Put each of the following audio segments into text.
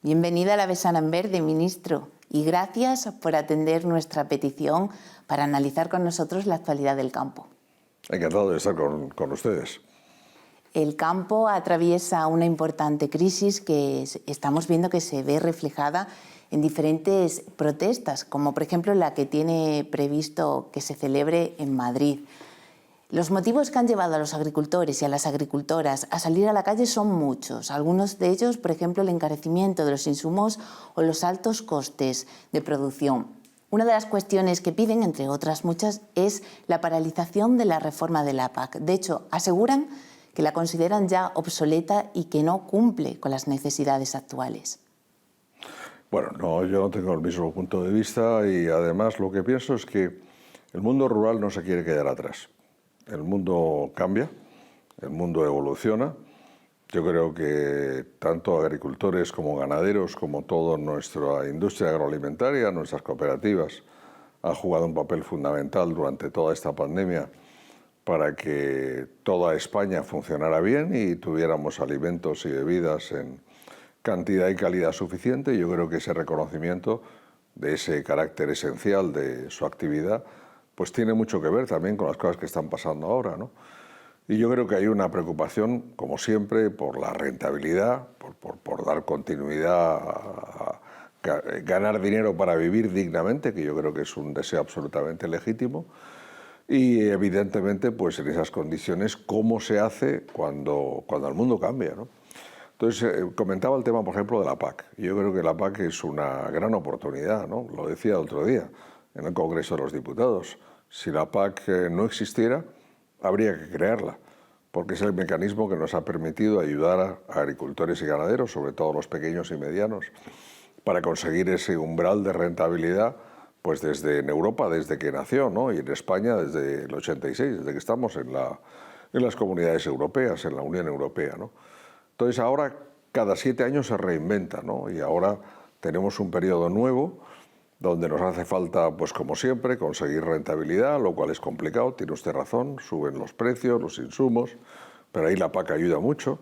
Bienvenida a la Vessana en Verde, ministro, y gracias por atender nuestra petición para analizar con nosotros la actualidad del campo. Encantado de estar con ustedes. El campo atraviesa una importante crisis que estamos viendo que se ve reflejada en diferentes protestas, como por ejemplo la que tiene previsto que se celebre en Madrid. Los motivos que han llevado a los agricultores y a las agricultoras a salir a la calle son muchos. Algunos de ellos, por ejemplo, el encarecimiento de los insumos o los altos costes de producción. Una de las cuestiones que piden, entre otras muchas, es la paralización de la reforma de la PAC. De hecho, aseguran que la consideran ya obsoleta y que no cumple con las necesidades actuales. Bueno, yo no tengo el mismo punto de vista y además lo que pienso es que el mundo rural no se quiere quedar atrás. El mundo cambia, el mundo evoluciona. Yo creo que tanto agricultores como ganaderos, como toda nuestra industria agroalimentaria, nuestras cooperativas, han jugado un papel fundamental durante toda esta pandemia para que toda España funcionara bien y tuviéramos alimentos y bebidas en cantidad y calidad suficiente. Yo creo que ese reconocimiento de ese carácter esencial de su actividad pues tiene mucho que ver también con las cosas que están pasando ahora, ¿no? Y yo creo que hay una preocupación, como siempre, por la rentabilidad, por dar continuidad a ganar dinero para vivir dignamente, que yo creo que es un deseo absolutamente legítimo. Y evidentemente, pues en esas condiciones, ¿cómo se hace cuando el mundo cambia, ¿no? Entonces, comentaba el tema, por ejemplo, de la PAC. Yo creo que la PAC es una gran oportunidad, ¿no? Lo decía el otro día en el Congreso de los Diputados. Si la PAC no existiera, habría que crearla, porque es el mecanismo que nos ha permitido ayudar a agricultores y ganaderos, sobre todo los pequeños y medianos, para conseguir ese umbral de rentabilidad, pues desde en Europa, desde que nació, ¿no? Y en España desde el 86, desde que estamos en las comunidades europeas, en la Unión Europea, ¿no? Entonces ahora cada 7 años se reinventa, ¿no? Y ahora tenemos un periodo nuevo donde nos hace falta, pues como siempre, conseguir rentabilidad, lo cual es complicado, tiene usted razón, suben los precios, los insumos, pero ahí la PAC ayuda mucho.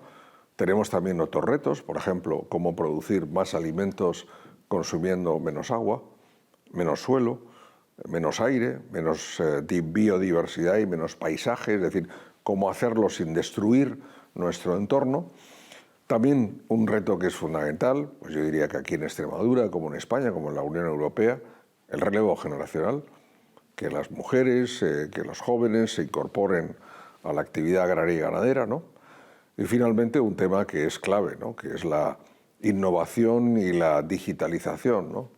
Tenemos también otros retos, por ejemplo, cómo producir más alimentos consumiendo menos agua, menos suelo, menos aire, menos biodiversidad y menos paisaje, es decir, cómo hacerlo sin destruir nuestro entorno. También un reto que es fundamental, pues yo diría que aquí en Extremadura, como en España, como en la Unión Europea, el relevo generacional, que las mujeres, que los jóvenes se incorporen a la actividad agraria y ganadera, ¿no? Y finalmente un tema que es clave, ¿no? Que es la innovación y la digitalización, ¿no?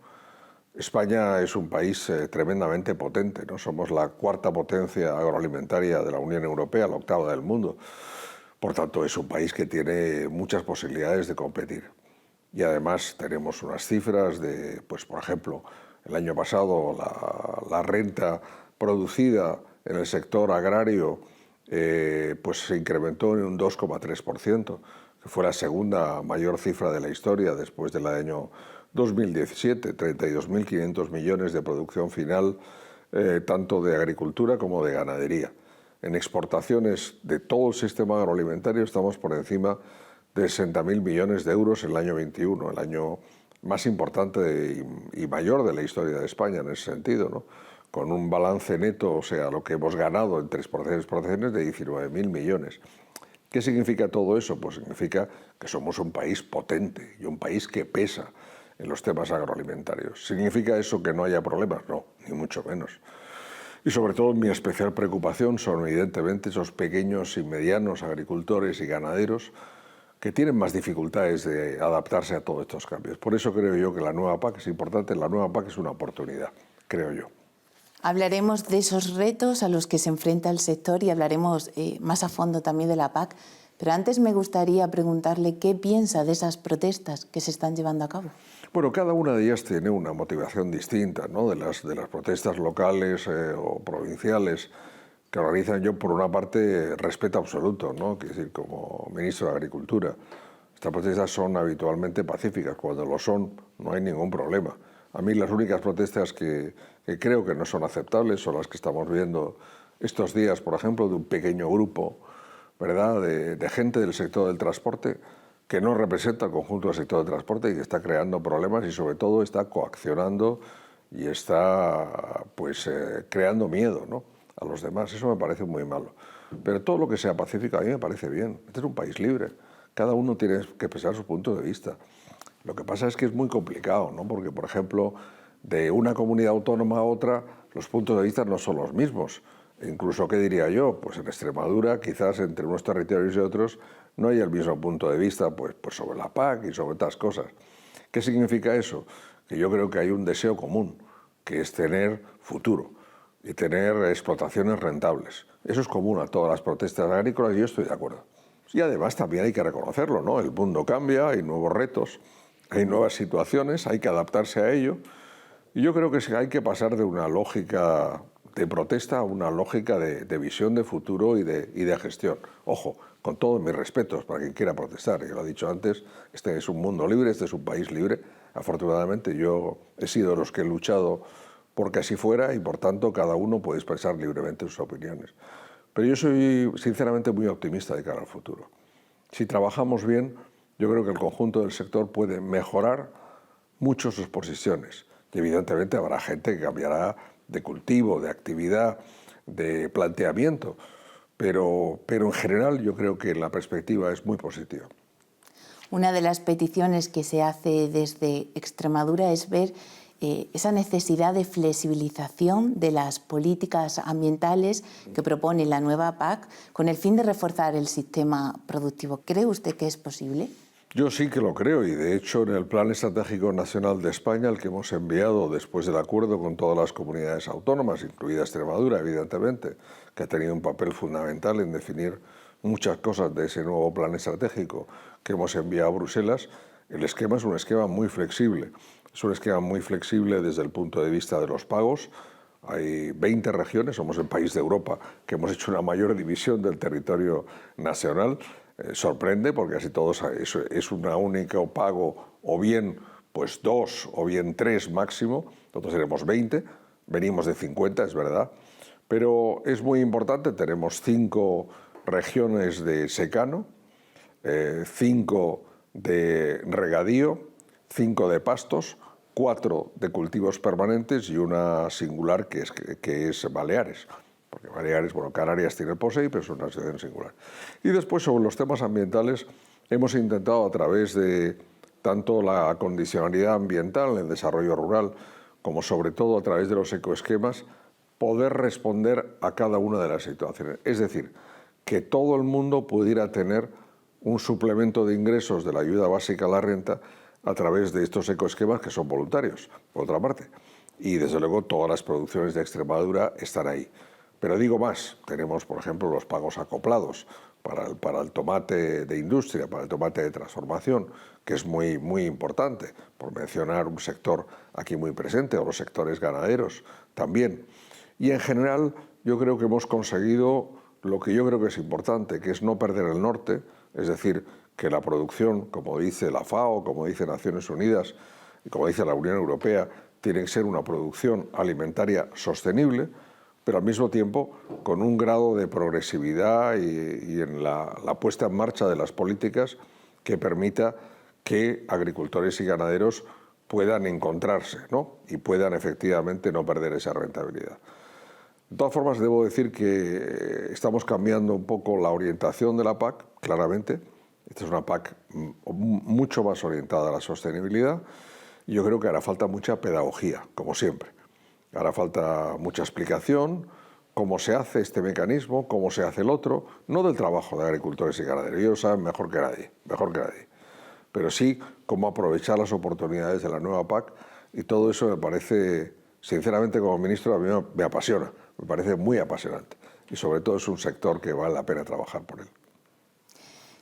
España es un país tremendamente potente, ¿no? Somos la 4ª potencia agroalimentaria de la Unión Europea, la 8ª del mundo. Por tanto, es un país que tiene muchas posibilidades de competir. Y además tenemos unas cifras de, pues por ejemplo, el año pasado la renta producida en el sector agrario pues se incrementó en un 2,3%, que fue la segunda mayor cifra de la historia después del año 2017, 32.500 millones de producción final, tanto de agricultura como de ganadería. En exportaciones de todo el sistema agroalimentario estamos por encima de 60.000 millones de euros en el año 21, el año más importante y mayor de la historia de España en ese sentido, ¿no? Con un balance neto, o sea, lo que hemos ganado en exportaciones de 19.000 millones. ¿Qué significa todo eso? Pues significa que somos un país potente y un país que pesa en los temas agroalimentarios. ¿Significa eso que no haya problemas? No, ni mucho menos. Y sobre todo mi especial preocupación son evidentemente esos pequeños y medianos agricultores y ganaderos que tienen más dificultades de adaptarse a todos estos cambios. Por eso creo yo que la nueva PAC es importante, la nueva PAC es una oportunidad, creo yo. Hablaremos de esos retos a los que se enfrenta el sector y hablaremos más a fondo también de la PAC, pero antes me gustaría preguntarle qué piensa de esas protestas que se están llevando a cabo. Bueno, cada una de ellas tiene una motivación distinta, ¿no? De las protestas locales o provinciales que organizan. Yo, por una parte, respeto absoluto, ¿no? Quiero decir, como ministro de Agricultura, estas protestas son habitualmente pacíficas. Cuando lo son, no hay ningún problema. A mí las únicas protestas que creo que no son aceptables son las que estamos viendo estos días, por ejemplo, de un pequeño grupo, ¿verdad?, de gente del sector del transporte que no representa al conjunto del sector de transporte y que está creando problemas y sobre todo está coaccionando y está pues, creando miedo, ¿no?, a los demás. Eso me parece muy malo. Pero todo lo que sea pacífico a mí me parece bien. Este es un país libre. Cada uno tiene que pensar su punto de vista. Lo que pasa es que es muy complicado, ¿no?, porque, por ejemplo, de una comunidad autónoma a otra, los puntos de vista no son los mismos. Incluso, ¿qué diría yo? Pues en Extremadura, quizás entre unos territorios y otros, no hay el mismo punto de vista pues sobre la PAC y sobre otras cosas. ¿Qué significa eso? Que yo creo que hay un deseo común, que es tener futuro y tener explotaciones rentables. Eso es común a todas las protestas agrícolas y yo estoy de acuerdo. Y además también hay que reconocerlo, ¿no? El mundo cambia, hay nuevos retos, hay nuevas situaciones, hay que adaptarse a ello. Y yo creo que hay que pasar de una lógica de protesta a una lógica de visión de futuro y de gestión. Ojo, con todos mis respetos para quien quiera protestar. Yo lo he dicho antes, este es un mundo libre, este es un país libre. Afortunadamente yo he sido de los que he luchado porque así fuera y por tanto cada uno puede expresar libremente sus opiniones. Pero yo soy sinceramente muy optimista de cara al futuro. Si trabajamos bien, yo creo que el conjunto del sector puede mejorar mucho sus posiciones. Y evidentemente habrá gente que cambiará de cultivo, de actividad, de planteamiento, pero en general yo creo que la perspectiva es muy positiva. Una de las peticiones que se hace desde Extremadura es ver esa necesidad de flexibilización de las políticas ambientales que propone la nueva PAC con el fin de reforzar el sistema productivo. ¿Cree usted que es posible? Yo sí que lo creo y de hecho en el Plan Estratégico Nacional de España, el que hemos enviado después del acuerdo con todas las comunidades autónomas, incluida Extremadura evidentemente, que ha tenido un papel fundamental en definir muchas cosas de ese nuevo plan estratégico que hemos enviado a Bruselas, el esquema es un esquema muy flexible. Es un esquema muy flexible desde el punto de vista de los pagos. Hay 20 regiones, somos el país de Europa que hemos hecho una mayor división del territorio nacional. Sorprende porque casi todos es un único pago, o bien pues 2 o bien 3 máximo. Nosotros tenemos 20, venimos de 50, es verdad, pero es muy importante. Tenemos 5 regiones de secano, 5 de regadío, 5 de pastos, 4 de cultivos permanentes y una singular que es Baleares. Porque Baleares, bueno, Canarias tiene el POSEI, pero es una situación singular. Y después, sobre los temas ambientales, hemos intentado a través de tanto la condicionalidad ambiental en el desarrollo rural, como sobre todo a través de los ecoesquemas, poder responder a cada una de las situaciones. Es decir, que todo el mundo pudiera tener un suplemento de ingresos de la ayuda básica a la renta a través de estos ecoesquemas que son voluntarios, por otra parte. Y desde luego todas las producciones de Extremadura están ahí. Pero digo más, tenemos por ejemplo los pagos acoplados para el tomate de industria, para el tomate de transformación, que es muy, muy importante, por mencionar un sector aquí muy presente, o los sectores ganaderos también. Y en general yo creo que hemos conseguido lo que yo creo que es importante, que es no perder el norte, es decir, que la producción, como dice la FAO, como dice Naciones Unidas y como dice la Unión Europea, tiene que ser una producción alimentaria sostenible, pero al mismo tiempo con un grado de progresividad y en la puesta en marcha de las políticas que permita que agricultores y ganaderos puedan encontrarse, ¿no?, y puedan efectivamente no perder esa rentabilidad. De todas formas, debo decir que estamos cambiando un poco la orientación de la PAC, claramente. Esta es una PAC mucho más orientada a la sostenibilidad y yo creo que hará falta mucha pedagogía, como siempre. Hará falta mucha explicación, cómo se hace este mecanismo, cómo se hace el otro, no del trabajo de agricultores y ganaderos, ellos saben mejor que nadie, pero sí cómo aprovechar las oportunidades de la nueva PAC y todo eso me parece, sinceramente como ministro, a mí me apasiona, me parece muy apasionante y sobre todo es un sector que vale la pena trabajar por él.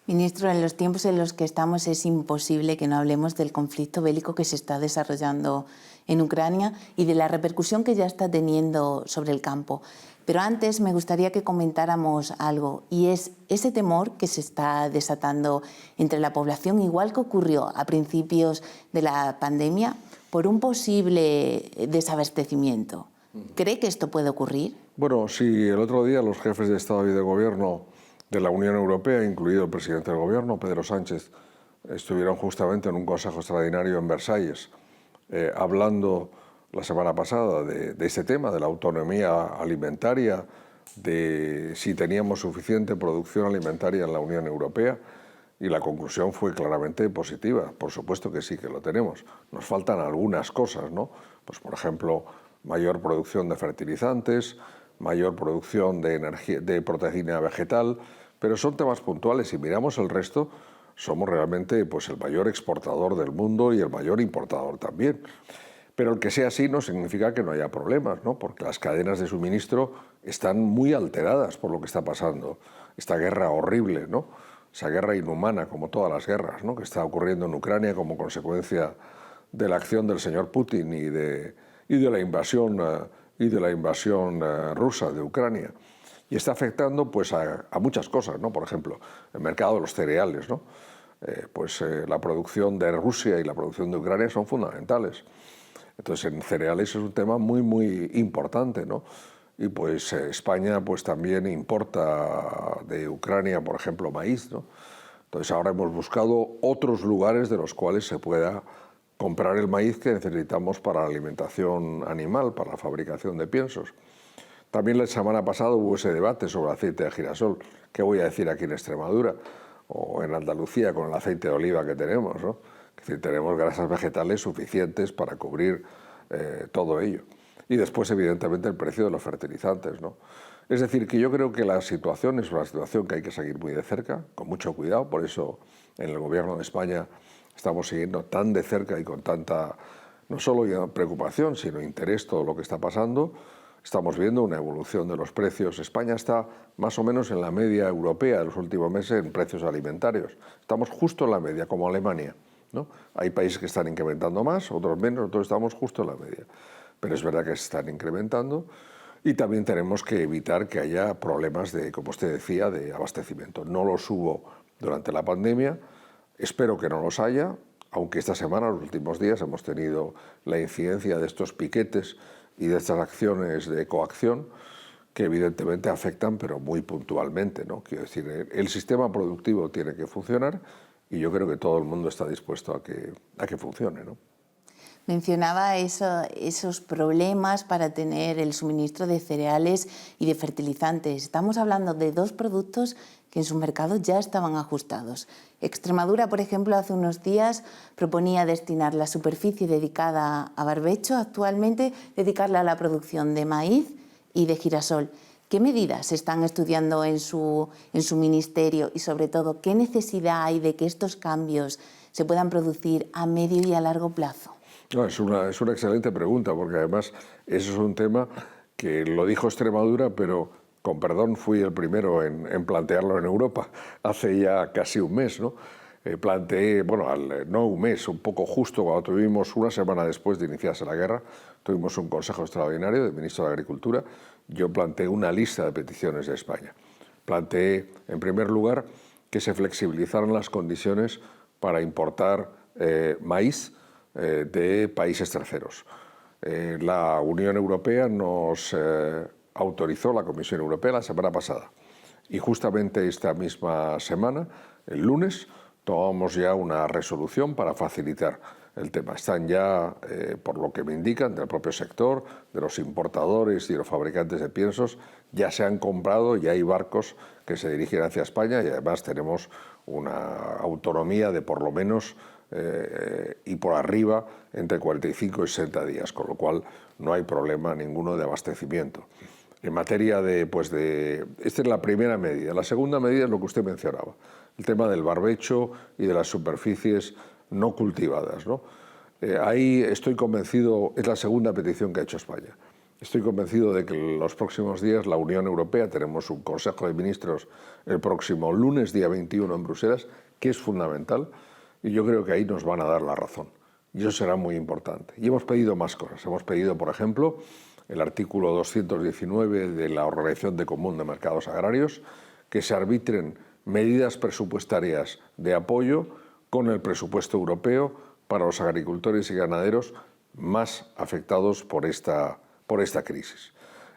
Ministro, en los tiempos en los que estamos es imposible que no hablemos del conflicto bélico que se está desarrollando en Ucrania y de la repercusión que ya está teniendo sobre el campo. Pero antes me gustaría que comentáramos algo, y es ese temor que se está desatando entre la población, igual que ocurrió a principios de la pandemia, por un posible desabastecimiento. ¿Cree que esto puede ocurrir? Bueno, sí, el otro día los jefes de Estado y de Gobierno de la Unión Europea, incluido el presidente del Gobierno, Pedro Sánchez, estuvieron justamente en un consejo extraordinario en Versalles, hablando la semana pasada de este tema, de la autonomía alimentaria, de si teníamos suficiente producción alimentaria en la Unión Europea, y la conclusión fue claramente positiva. Por supuesto que sí que lo tenemos. Nos faltan algunas cosas, ¿no? Pues, por ejemplo, mayor producción de fertilizantes, mayor producción de energía, de proteína vegetal, pero son temas puntuales. Si miramos el resto, somos realmente pues, el mayor exportador del mundo y el mayor importador también. Pero el que sea así no significa que no haya problemas, ¿no? Porque las cadenas de suministro están muy alteradas por lo que está pasando. Esta guerra horrible, ¿no? Esa guerra inhumana, como todas las guerras, ¿no? Que está ocurriendo en Ucrania como consecuencia de la acción del señor Putin y de la invasión rusa de Ucrania. Y está afectando pues, a muchas cosas, ¿no? Por ejemplo, el mercado de los cereales, ¿no? La producción de Rusia y la producción de Ucrania son fundamentales. Entonces, en cereales es un tema muy, muy importante, ¿no? Y pues España pues también importa de Ucrania, por ejemplo, maíz, ¿no? Entonces ahora hemos buscado otros lugares de los cuales se pueda comprar el maíz que necesitamos para la alimentación animal, para la fabricación de piensos. También la semana pasada hubo ese debate sobre el aceite de girasol. ¿Qué voy a decir aquí en Extremadura o en Andalucía con el aceite de oliva que tenemos, ¿no? Es decir, tenemos grasas vegetales suficientes para cubrir todo ello. Y después, evidentemente, el precio de los fertilizantes, ¿no? Es decir, que yo creo que la situación es una situación que hay que seguir muy de cerca, con mucho cuidado. Por eso, en el Gobierno de España estamos siguiendo tan de cerca y con tanta, no solo preocupación, sino interés todo lo que está pasando. Estamos viendo una evolución de los precios. España está más o menos en la media europea de los últimos meses en precios alimentarios. Estamos justo en la media, como Alemania, ¿no? Hay países que están incrementando más, otros menos, nosotros estamos justo en la media. Pero es verdad que se están incrementando y también tenemos que evitar que haya problemas de, como usted decía, de abastecimiento. No los hubo durante la pandemia, espero que no los haya, aunque esta semana, los últimos días, hemos tenido la incidencia de estos piquetes y de estas acciones de coacción que evidentemente afectan, pero muy puntualmente, ¿no? Quiero decir, el sistema productivo tiene que funcionar y yo creo que todo el mundo está dispuesto a que funcione, ¿no? Mencionaba esos problemas para tener el suministro de cereales y de fertilizantes. Estamos hablando de dos productos que en su mercado ya estaban ajustados. Extremadura, por ejemplo, hace unos días proponía destinar la superficie dedicada a barbecho, actualmente dedicarla a la producción de maíz y de girasol. ¿Qué medidas se están estudiando en su ministerio y, sobre todo, qué necesidad hay de que estos cambios se puedan producir a medio y a largo plazo? No, es una excelente pregunta, porque además eso es un tema que lo dijo Extremadura, pero con perdón fui el primero en plantearlo en Europa hace ya casi un mes, ¿no? Planteé, bueno, no un mes, un poco justo cuando tuvimos, una semana después de iniciarse la guerra, tuvimos un consejo extraordinario del ministro de Agricultura. Yo planteé una lista de peticiones de España. Planteé, en primer lugar, que se flexibilizaran las condiciones para importar maíz de países terceros. La Unión Europea nos autorizó, la Comisión Europea, la semana pasada. Y justamente esta misma semana, el lunes, tomamos ya una resolución para facilitar el tema. Están ya, por lo que me indican, del propio sector, de los importadores y los fabricantes de piensos, ya se han comprado, ya hay barcos que se dirigen hacia España y además tenemos una autonomía de por lo menos y por arriba entre 45 y 60 días, con lo cual no hay problema ninguno de abastecimiento. En materia esta es la primera medida. La segunda medida es lo que usted mencionaba, el tema del barbecho y de las superficies no cultivadas, ¿no? Ahí estoy convencido, es la segunda petición que ha hecho España. Estoy convencido de que en los próximos días la Unión Europea, tenemos un Consejo de Ministros el próximo lunes, día 21 en Bruselas, que es fundamental, y yo creo que ahí nos van a dar la razón. Y eso será muy importante. Y hemos pedido más cosas. Hemos pedido, por ejemplo, el artículo 219 de la Organización Común de Mercados Agrarios, que se arbitren medidas presupuestarias de apoyo con el presupuesto europeo para los agricultores y ganaderos más afectados por esta crisis.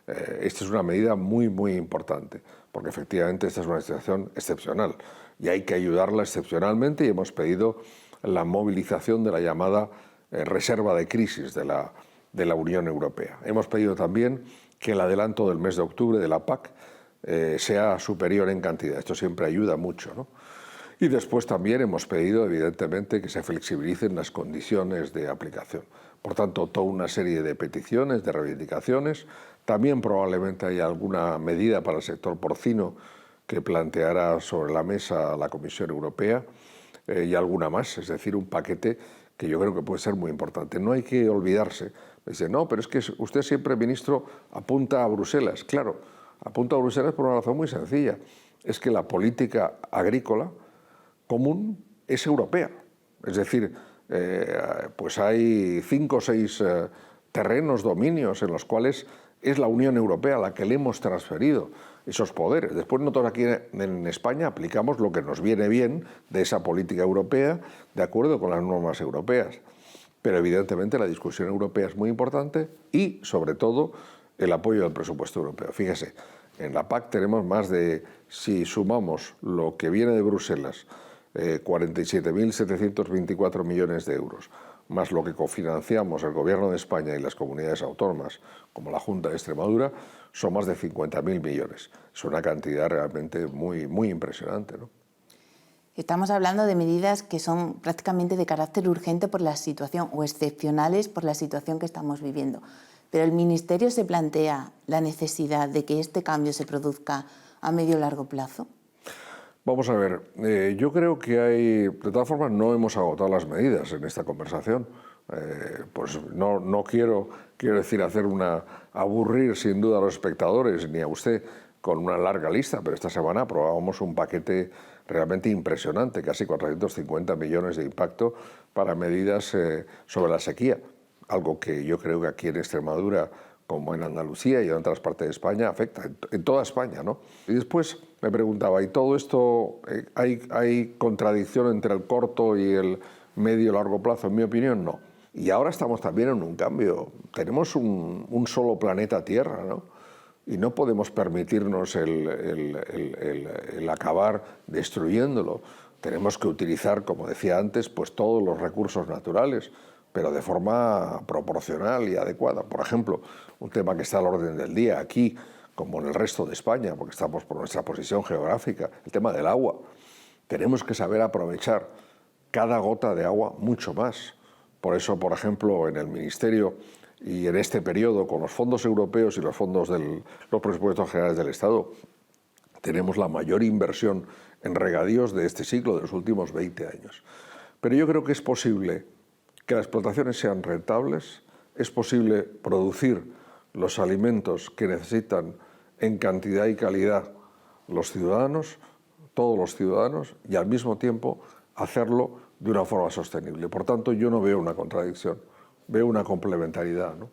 Esta es una medida muy, muy importante, porque efectivamente esta es una situación excepcional y hay que ayudarla excepcionalmente, y hemos pedido la movilización de la llamada reserva de crisis de la Unión Europea. Hemos pedido también que el adelanto del mes de octubre de la PAC sea superior en cantidad. Esto siempre ayuda mucho, ¿no? Y después también hemos pedido, evidentemente, que se flexibilicen las condiciones de aplicación. Por tanto, toda una serie de peticiones, de reivindicaciones. También probablemente haya alguna medida para el sector porcino que planteará sobre la mesa la Comisión Europea, y alguna más, es decir, un paquete que yo creo que puede ser muy importante. No hay que olvidarse. Dice, no, pero es que usted siempre, ministro, apunta a Bruselas. Claro, apunta a Bruselas por una razón muy sencilla. Es que la política agrícola común es europea. Es decir, pues hay 5 o 6 terrenos, dominios en los cuales es la Unión Europea la que le hemos transferido esos poderes. Después nosotros aquí en España aplicamos lo que nos viene bien de esa política europea de acuerdo con las normas europeas. Pero evidentemente la discusión europea es muy importante y, sobre todo, el apoyo del presupuesto europeo. Fíjese, en la PAC tenemos más de, si sumamos lo que viene de Bruselas, 47.724 millones de euros, más lo que cofinanciamos el Gobierno de España y las comunidades autónomas, como la Junta de Extremadura, son más de 50.000 millones. Es una cantidad realmente muy, muy impresionante, ¿no? Estamos hablando de medidas que son prácticamente de carácter urgente por la situación, o excepcionales por la situación que estamos viviendo. Pero el Ministerio se plantea la necesidad de que este cambio se produzca a medio o largo plazo. Vamos a ver, yo creo que hay, de todas formas no hemos agotado las medidas en esta conversación. Pues no quiero decir aburrir sin duda a los espectadores ni a usted con una larga lista, pero esta semana aprobábamos un paquete realmente impresionante, casi 450 millones de impacto para medidas sobre la sequía, algo que yo creo que aquí en Extremadura, como en Andalucía y en otras partes de España, afecta, en toda España, ¿no? Y después me preguntaba, ¿y todo esto, hay contradicción entre el corto y el medio y largo plazo? En mi opinión, no. Y ahora estamos también en un cambio. Tenemos un solo planeta Tierra, ¿no? Y no podemos permitirnos el acabar destruyéndolo. Tenemos que utilizar, como decía antes, pues todos los recursos naturales, pero de forma proporcional y adecuada. Por ejemplo, un tema que está al orden del día aquí, como en el resto de España, porque estamos por nuestra posición geográfica, el tema del agua. Tenemos que saber aprovechar cada gota de agua mucho más. Por eso, por ejemplo, en el Ministerio y en este periodo, con los fondos europeos y los fondos de los presupuestos generales del Estado, tenemos la mayor inversión en regadíos de este siglo, de los últimos 20 años. Pero yo creo que es posible que las explotaciones sean rentables, es posible producir los alimentos que necesitan en cantidad y calidad los ciudadanos, todos los ciudadanos, y al mismo tiempo hacerlo de una forma sostenible. Por tanto, yo no veo una contradicción, veo una complementariedad, ¿no?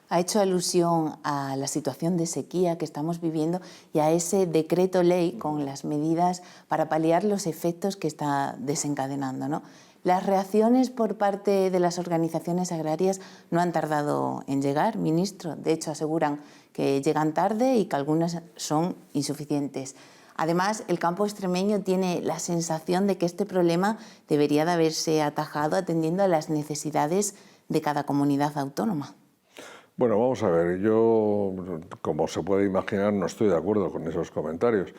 Ha hecho alusión a la situación de sequía que estamos viviendo y a ese decreto ley con las medidas para paliar los efectos que está desencadenando, ¿no? Las reacciones por parte de las organizaciones agrarias no han tardado en llegar, ministro. De hecho, aseguran que llegan tarde y que algunas son insuficientes. Además, el campo extremeño tiene la sensación de que este problema debería de haberse atajado atendiendo a las necesidades de cada comunidad autónoma. Bueno, vamos a ver, yo, como se puede imaginar, no estoy de acuerdo con esos comentarios.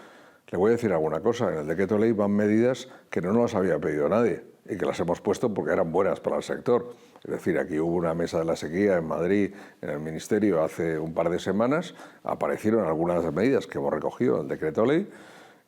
Le voy a decir alguna cosa, en el decreto ley van medidas que no nos había pedido nadie y que las hemos puesto porque eran buenas para el sector. Es decir, aquí hubo una mesa de la sequía en Madrid, en el Ministerio, hace un par de semanas, aparecieron algunas medidas que hemos recogido en el decreto ley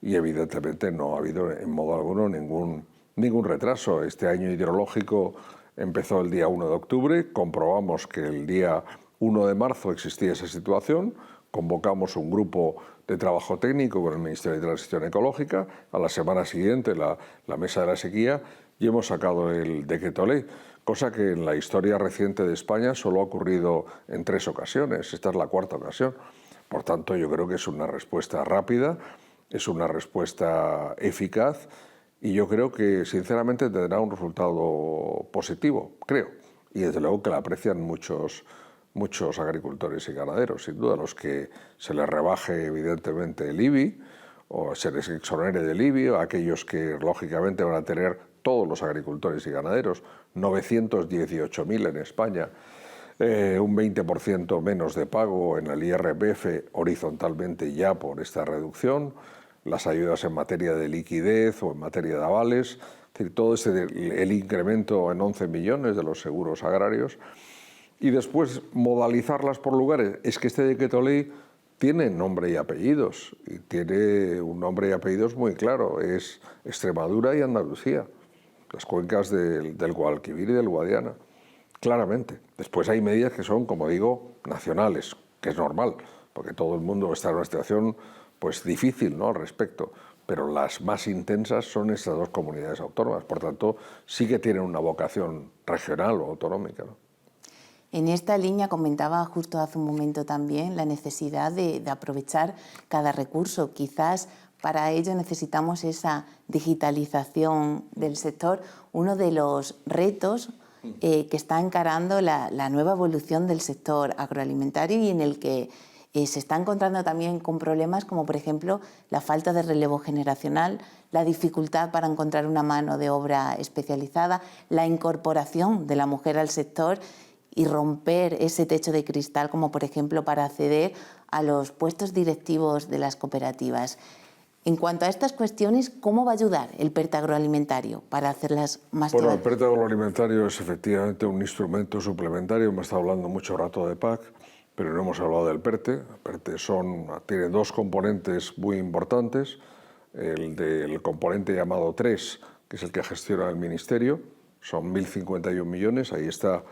y evidentemente no ha habido en modo alguno ningún retraso. Este año hidrológico empezó el día 1 de octubre, comprobamos que el día 1 de marzo existía esa situación, convocamos un grupo de trabajo técnico con el Ministerio de Transición Ecológica, a la semana siguiente la mesa de la sequía y hemos sacado el decreto ley, cosa que en la historia reciente de España solo ha ocurrido en 3 ocasiones, esta es la 4ª ocasión. Por tanto, yo creo que es una respuesta rápida, es una respuesta eficaz y yo creo que sinceramente tendrá un resultado positivo, creo, y desde luego que la aprecian muchos muchos agricultores y ganaderos, sin duda, los que se les rebaje evidentemente el IBI o se les exonere del IBI, o aquellos que lógicamente van a tener todos los agricultores y ganaderos, 918.000 en España, un 20% menos de pago en el IRPF horizontalmente ya por esta reducción, las ayudas en materia de liquidez o en materia de avales, es decir, todo el incremento en 11 millones de los seguros agrarios, y después modalizarlas por lugares. Es que este decreto ley tiene nombre y apellidos, y tiene un nombre y apellidos muy claro, es Extremadura y Andalucía, las cuencas del Guadalquivir y del Guadiana, claramente. Después hay medidas que son, como digo, nacionales, que es normal, porque todo el mundo está en una situación pues difícil, ¿no?, al respecto, pero las más intensas son estas dos comunidades autónomas, por tanto sí que tienen una vocación regional o autonómica, ¿no? En esta línea comentaba justo hace un momento también la necesidad de aprovechar cada recurso. Quizás para ello necesitamos esa digitalización del sector. Uno de los retos que está encarando la nueva evolución del sector agroalimentario y en el que se está encontrando también con problemas como, por ejemplo, la falta de relevo generacional, la dificultad para encontrar una mano de obra especializada, la incorporación de la mujer al sector y romper ese techo de cristal, como por ejemplo para acceder a los puestos directivos de las cooperativas. En cuanto a estas cuestiones, ¿cómo va a ayudar el PERTE agroalimentario para hacerlas más Bueno, el llevaderas? PERTE agroalimentario es efectivamente un instrumento suplementario. Hemos estado hablando mucho rato de PAC, pero no hemos hablado del PERTE. El PERTE tiene dos componentes muy importantes. El componente llamado 3, que es el que gestiona el Ministerio, son 1.051 millones, ahí está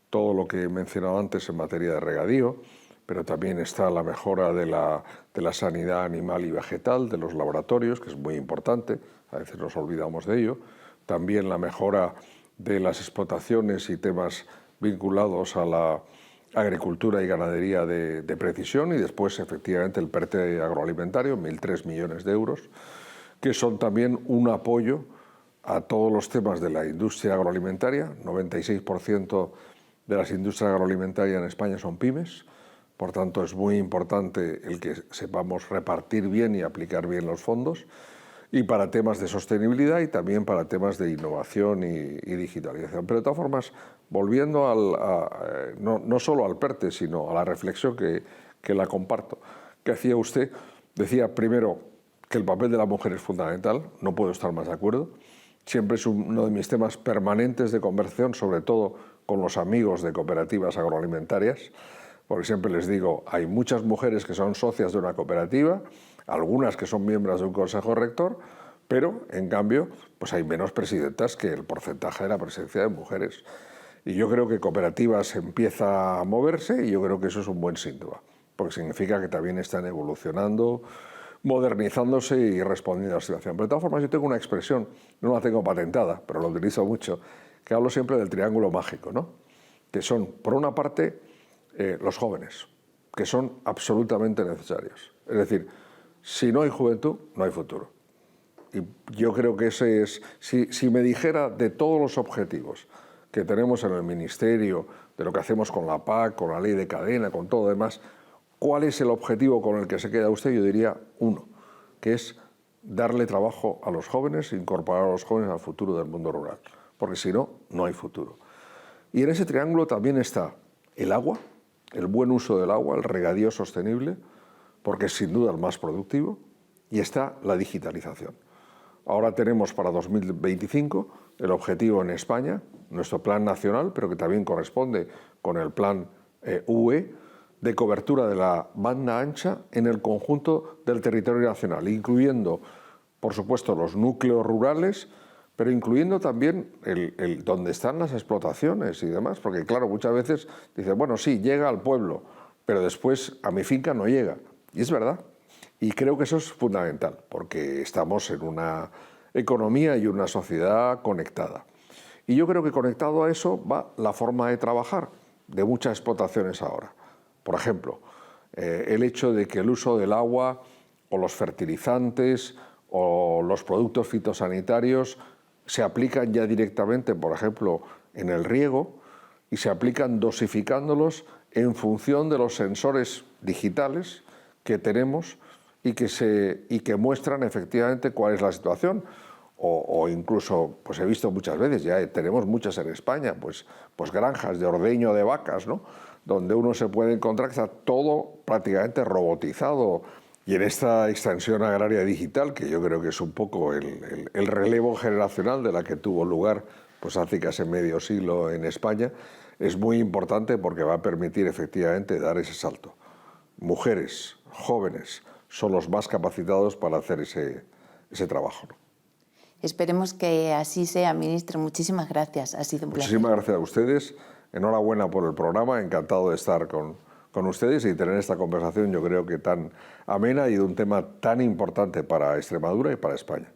todo lo que he mencionado antes en materia de regadío, pero también está la mejora de la sanidad animal y vegetal, de los laboratorios, que es muy importante, a veces nos olvidamos de ello, también la mejora de las explotaciones y temas vinculados a la agricultura y ganadería de precisión, y después efectivamente el PERTE agroalimentario, 1.003 millones de euros, que son también un apoyo a todos los temas de la industria agroalimentaria. 96% de las industrias agroalimentarias en España son pymes, por tanto es muy importante el que sepamos repartir bien y aplicar bien los fondos, y para temas de sostenibilidad y también para temas de innovación y digitalización. Pero de todas formas, volviendo no solo al PERTE, sino a la reflexión que la comparto, que hacía usted, decía primero que el papel de la mujer es fundamental, no puedo estar más de acuerdo, siempre es uno de mis temas permanentes de conversación, sobre todo con los amigos de cooperativas agroalimentarias, porque siempre les digo, hay muchas mujeres que son socias de una cooperativa, algunas que son miembros de un consejo rector, pero en cambio pues hay menos presidentas que el porcentaje de la presencia de mujeres. Y yo creo que cooperativas empieza a moverse y yo creo que eso es un buen síntoma, porque significa que también están evolucionando, modernizándose y respondiendo a la situación. Pero de todas formas yo tengo una expresión, no la tengo patentada, pero la utilizo mucho, que hablo siempre del triángulo mágico, ¿no?, que son, por una parte, los jóvenes, que son absolutamente necesarios. Es decir, si no hay juventud, no hay futuro. Y yo creo que ese es, si me dijera de todos los objetivos que tenemos en el Ministerio, de lo que hacemos con la PAC, con la ley de cadena, con todo lo demás, ¿cuál es el objetivo con el que se queda usted? Yo diría uno, que es darle trabajo a los jóvenes, incorporar a los jóvenes al futuro del mundo rural, porque si no, no hay futuro. Y en ese triángulo también está el agua, el buen uso del agua, el regadío sostenible, porque es sin duda el más productivo, y está la digitalización. Ahora tenemos para 2025 el objetivo en España, nuestro plan nacional, pero que también corresponde con el plan UE, de cobertura de la banda ancha en el conjunto del territorio nacional, incluyendo, por supuesto, los núcleos rurales, pero incluyendo también donde están las explotaciones y demás, porque claro, muchas veces dicen, bueno, sí, llega al pueblo, pero después a mi finca no llega. Y es verdad. Y creo que eso es fundamental, porque estamos en una economía y una sociedad conectada. Y yo creo que conectado a eso va la forma de trabajar de muchas explotaciones ahora. Por ejemplo, el hecho de que el uso del agua o los fertilizantes o los productos fitosanitarios se aplican ya directamente, por ejemplo, en el riego, y se aplican dosificándolos en función de los sensores digitales que tenemos y que muestran efectivamente cuál es la situación. O incluso, pues he visto muchas veces, ya tenemos muchas en España, pues granjas de ordeño de vacas, ¿no?, donde uno se puede encontrar que está todo prácticamente robotizado. Y en esta extensión agraria digital, que yo creo que es un poco el relevo generacional de la que tuvo lugar pues hace casi medio siglo en España, es muy importante porque va a permitir efectivamente dar ese salto. Mujeres, jóvenes, son los más capacitados para hacer ese trabajo, ¿no? Esperemos que así sea, ministro. Muchísimas gracias. Ha sido un placer. Muchísimas gracias a ustedes. Enhorabuena por el programa. Encantado de estar con ustedes y tener esta conversación, yo creo que tan amena y de un tema tan importante para Extremadura y para España.